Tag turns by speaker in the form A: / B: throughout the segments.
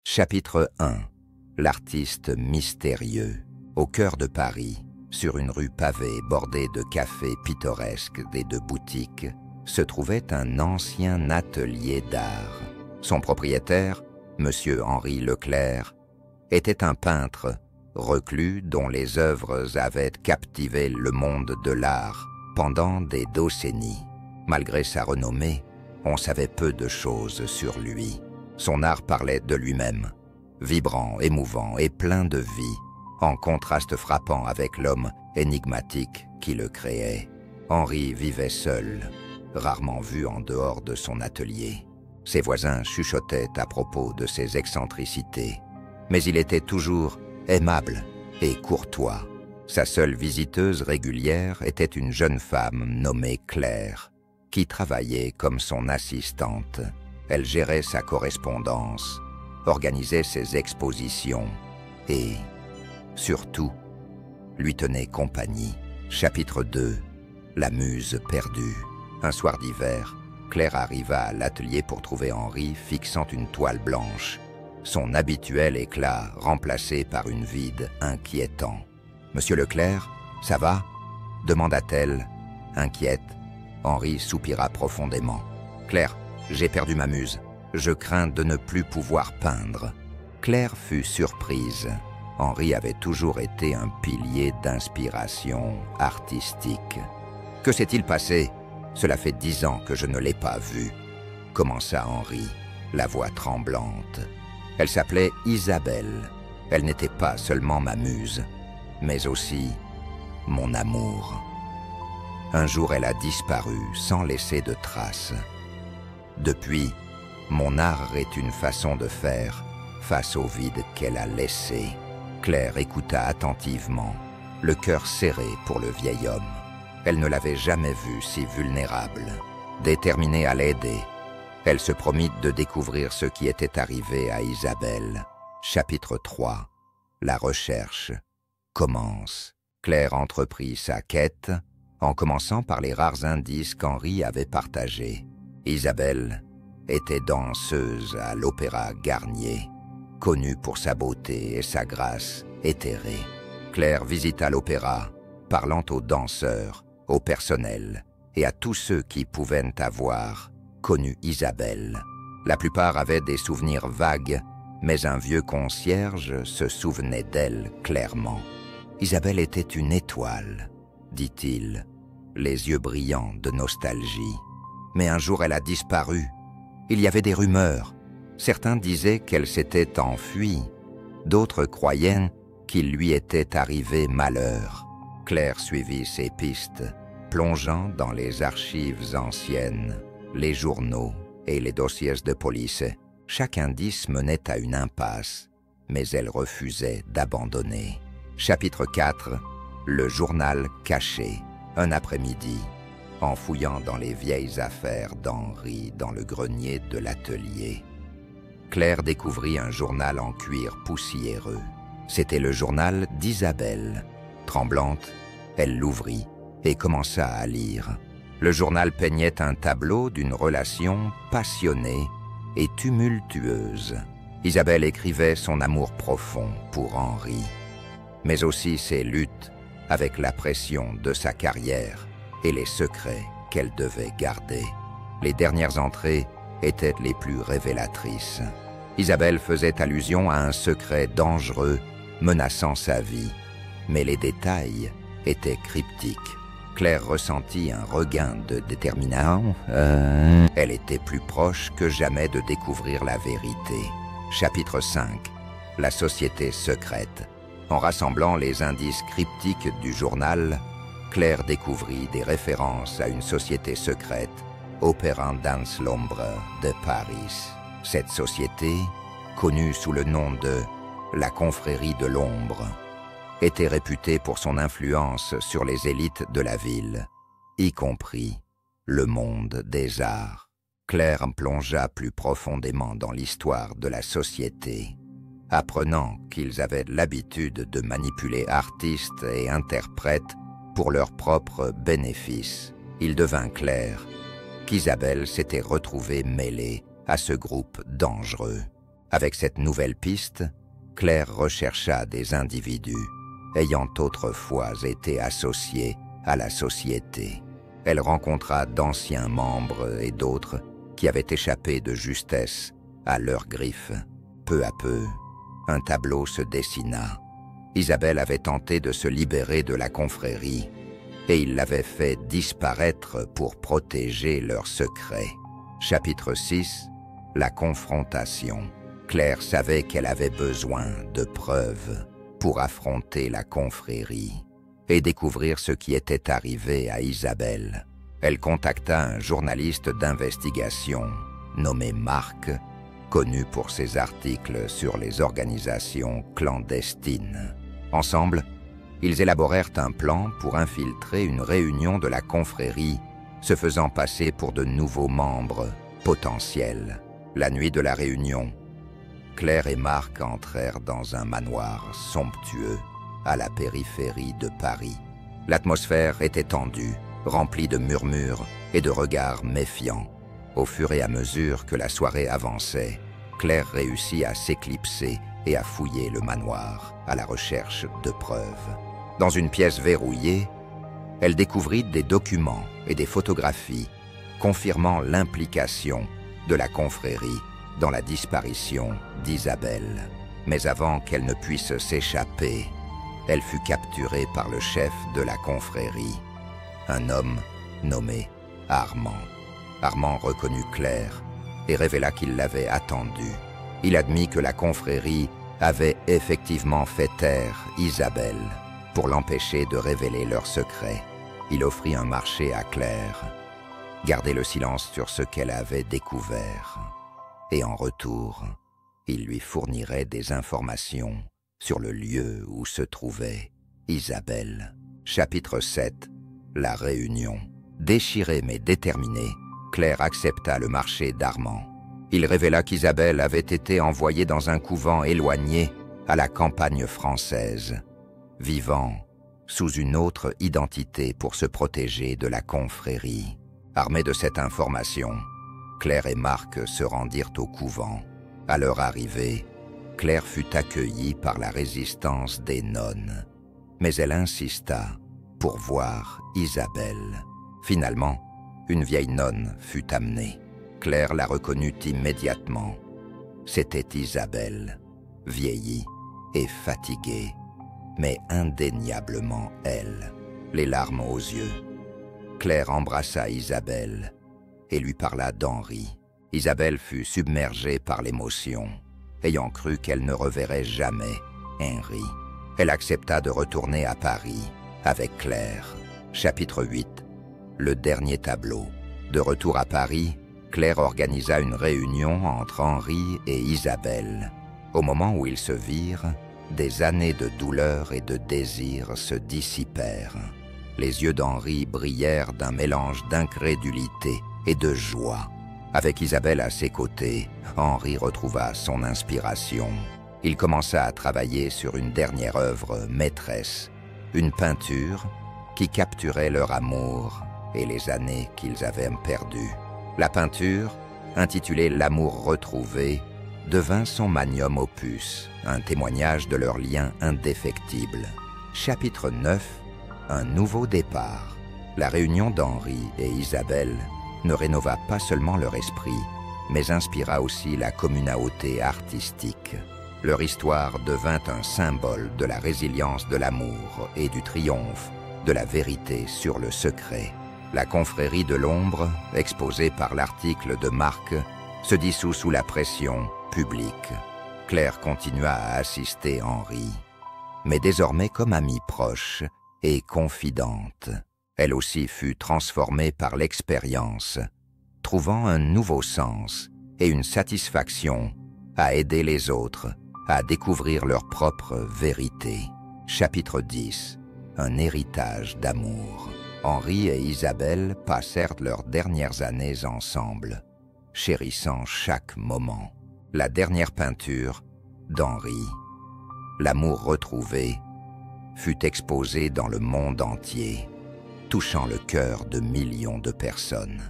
A: Chapitre 1. L'artiste mystérieux. Au cœur de Paris, sur une rue pavée bordée de cafés pittoresques et de boutiques, se trouvait un ancien atelier d'art. Son propriétaire, M. Henri Leclerc, était un peintre reclus dont les œuvres avaient captivé le monde de l'art pendant des décennies. Malgré sa renommée, on savait peu de choses sur lui. Son art parlait de lui-même, vibrant, émouvant et plein de vie, en contraste frappant avec l'homme énigmatique qui le créait. Henri vivait seul, rarement vu en dehors de son atelier. Ses voisins chuchotaient à propos de ses excentricités, mais il était toujours aimable et courtois. Sa seule visiteuse régulière était une jeune femme nommée Claire, qui travaillait comme son assistante. Elle gérait sa correspondance, organisait ses expositions et, surtout, lui tenait compagnie. Chapitre 2. La muse perdue. Un soir d'hiver, Claire arriva à l'atelier pour trouver Henri fixant une toile blanche, son habituel éclat remplacé par une vide inquiétant. « Monsieur Leclerc, ça va ?» demanda-t-elle, inquiète. Henri soupira profondément. « Claire, j'ai perdu ma muse. Je crains de ne plus pouvoir peindre. » Claire fut surprise. Henri avait toujours été un pilier d'inspiration artistique. « Que s'est-il passé ? Cela fait 10 ans que je ne l'ai pas vu. » commença Henri, la voix tremblante. Elle s'appelait Isabelle. Elle n'était pas seulement ma muse, mais aussi mon amour. Un jour, elle a disparu sans laisser de traces. Depuis, mon art est une façon de faire face au vide qu'elle a laissé. Claire écouta attentivement, le cœur serré pour le vieil homme. Elle ne l'avait jamais vu si vulnérable. Déterminée à l'aider, elle se promit de découvrir ce qui était arrivé à Isabelle. Chapitre 3. La recherche commence. Claire entreprit sa quête en commençant par les rares indices qu'Henri avait partagés. Isabelle était danseuse à l'Opéra Garnier, connue pour sa beauté et sa grâce éthérée. Claire visita l'opéra, parlant aux danseurs, au personnel et à tous ceux qui pouvaient avoir connu Isabelle. La plupart avaient des souvenirs vagues, mais un vieux concierge se souvenait d'elle clairement. « Isabelle était une étoile », dit-il, les yeux brillants de nostalgie. Mais un jour elle a disparu. Il y avait des rumeurs. Certains disaient qu'elle s'était enfuie. D'autres croyaient qu'il lui était arrivé malheur. Claire suivit ses pistes, plongeant dans les archives anciennes, les journaux et les dossiers de police. Chaque indice menait à une impasse, mais elle refusait d'abandonner. Chapitre 4. Le journal caché. Un après-midi, en fouillant dans les vieilles affaires d'Henri dans le grenier de l'atelier, Claire découvrit un journal en cuir poussiéreux. C'était le journal d'Isabelle. Tremblante, elle l'ouvrit et commença à lire. Le journal peignait un tableau d'une relation passionnée et tumultueuse. Isabelle écrivait son amour profond pour Henri, mais aussi ses luttes avec la pression de sa carrière et les secrets qu'elle devait garder. Les dernières entrées étaient les plus révélatrices. Isabelle faisait allusion à un secret dangereux menaçant sa vie, mais les détails étaient cryptiques. Claire ressentit un regain de détermination. Elle était plus proche que jamais de découvrir la vérité. Chapitre 5. La société secrète. En rassemblant les indices cryptiques du journal, Claire découvrit des références à une société secrète opérant dans l'ombre de Paris. Cette société, connue sous le nom de la Confrérie de l'Ombre, était réputée pour son influence sur les élites de la ville, y compris le monde des arts. Claire plongea plus profondément dans l'histoire de la société, apprenant qu'ils avaient l'habitude de manipuler artistes et interprètes pour leurs propres bénéfices. Il devint clair qu'Isabelle s'était retrouvée mêlée à ce groupe dangereux. Avec cette nouvelle piste, Claire rechercha des individus ayant autrefois été associés à la société. Elle rencontra d'anciens membres et d'autres qui avaient échappé de justesse à leurs griffes. Peu à peu, un tableau se dessina. Isabelle avait tenté de se libérer de la confrérie et il l'avait fait disparaître pour protéger leurs secrets. Chapitre 6. La confrontation. Claire savait qu'elle avait besoin de preuves pour affronter la confrérie et découvrir ce qui était arrivé à Isabelle. Elle contacta un journaliste d'investigation nommé Marc, connu pour ses articles sur les organisations clandestines. Ensemble, ils élaborèrent un plan pour infiltrer une réunion de la confrérie, se faisant passer pour de nouveaux membres potentiels. La nuit de la réunion, Claire et Marc entrèrent dans un manoir somptueux à la périphérie de Paris. L'atmosphère était tendue, remplie de murmures et de regards méfiants. Au fur et à mesure que la soirée avançait, Claire réussit à s'éclipser et à fouiller le manoir à la recherche de preuves. Dans une pièce verrouillée, elle découvrit des documents et des photographies confirmant l'implication de la confrérie dans la disparition d'Isabelle. Mais avant qu'elle ne puisse s'échapper, elle fut capturée par le chef de la confrérie, un homme nommé Armand. Armand reconnut Claire et révéla qu'il l'avait attendue. Il admit que la confrérie avait effectivement fait taire Isabelle pour l'empêcher de révéler leurs secrets. Il offrit un marché à Claire, garder le silence sur ce qu'elle avait découvert. Et en retour, il lui fournirait des informations sur le lieu où se trouvait Isabelle. Chapitre 7. La réunion. Déchirée mais déterminée, Claire accepta le marché d'Armand. Il révéla qu'Isabelle avait été envoyée dans un couvent éloigné à la campagne française, vivant sous une autre identité pour se protéger de la confrérie. Armés de cette information, Claire et Marc se rendirent au couvent. À leur arrivée, Claire fut accueillie par la résistance des nonnes, mais elle insista pour voir Isabelle. Finalement, une vieille nonne fut amenée. Claire la reconnut immédiatement. C'était Isabelle, vieillie et fatiguée, mais indéniablement elle, les larmes aux yeux. Claire embrassa Isabelle et lui parla d'Henri. Isabelle fut submergée par l'émotion, ayant cru qu'elle ne reverrait jamais Henri. Elle accepta de retourner à Paris avec Claire. Chapitre 8. Le dernier tableau. De retour à Paris, Claire organisa une réunion entre Henri et Isabelle. Au moment où ils se virent, des années de douleur et de désir se dissipèrent. Les yeux d'Henri brillèrent d'un mélange d'incrédulité et de joie. Avec Isabelle à ses côtés, Henri retrouva son inspiration. Il commença à travailler sur une dernière œuvre maîtresse, une peinture qui capturait leur amour et les années qu'ils avaient perdues. La peinture, intitulée « L'amour retrouvé », devint son magnum opus, un témoignage de leur lien indéfectible. Chapitre 9. Un nouveau départ. La réunion d'Henri et Isabelle ne rénova pas seulement leur esprit, mais inspira aussi la communauté artistique. Leur histoire devint un symbole de la résilience de l'amour et du triomphe de la vérité sur le secret. La confrérie de l'ombre, exposée par l'article de Marc, se dissout sous la pression publique. Claire continua à assister Henri, mais désormais comme amie proche et confidente. Elle aussi fut transformée par l'expérience, trouvant un nouveau sens et une satisfaction à aider les autres à découvrir leur propre vérité. Chapitre 10. Un héritage d'amour. Henri et Isabelle passèrent leurs dernières années ensemble, chérissant chaque moment. La dernière peinture d'Henri, L'amour retrouvé, fut exposée dans le monde entier, touchant le cœur de millions de personnes.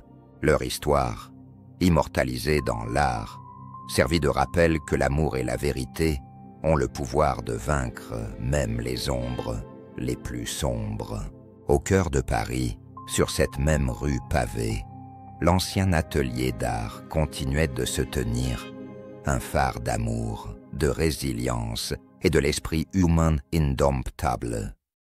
A: Leur histoire, immortalisée dans l'art, servi de rappel que l'amour et la vérité ont le pouvoir de vaincre même les ombres les plus sombres. Au cœur de Paris, sur cette même rue pavée, l'ancien atelier d'art continuait de se tenir, un phare d'amour, de résilience et de l'esprit humain indomptable.